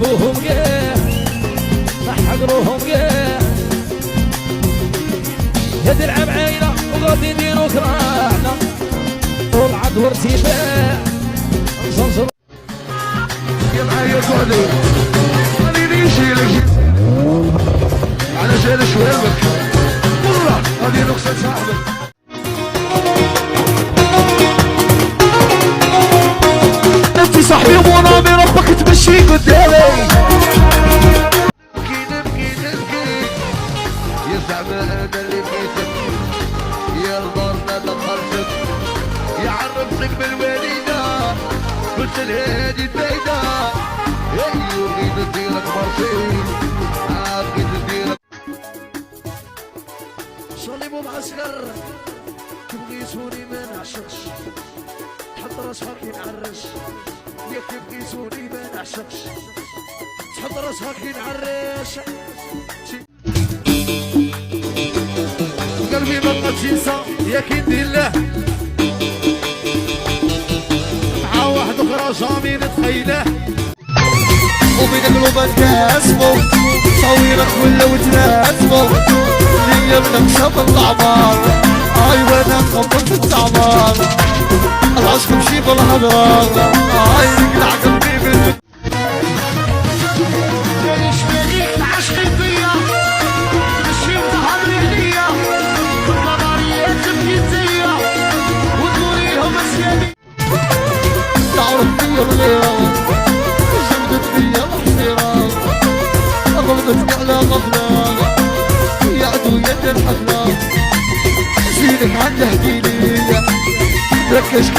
حقروهم قيه حقروهم قيه يا درعم عيلة وغادي يديرو كراعنا والعد وارتفاع نصنصر يا معايا قعدوا خليني نشيلك علشان شوامك والله هذه نقصة صاحبك انت صاحبي ونامي ربك تمشي قدامي نبكي يا زعما انا اللي بقيتك يا الغرنا دخلتك يا عرفتك بالوالدة قلت الهادي الفايدة ايوه بغيت نديرك مرسي بغيت نديرك صليبو معسكر تبغيتوني ما نعشقش تحط راسك ينعرش ياك تبغيتوني ما نعشقش تحط راسك ينعرش قلبي ما بقاش ينسى ياك ندير له مع واحد اخرى جامي نتخيله وبين قلوبك كاسمو صويرك ولا وتناسمو ليا بنكسب الاعمار ايوه انا خبطت التعمار العشق مشي بالهضار يقلع قلبي بالمد ليش بغيت عشق فيا تمشي بظهر رجليا والنظريات تبكي فيا وتقوليهم اسيادي تعرف فيا الغيرة جبدت فيا الحسيرة غلطتك على غفلة يا عدو يد الحفلة زينك عنده احكيلي ركز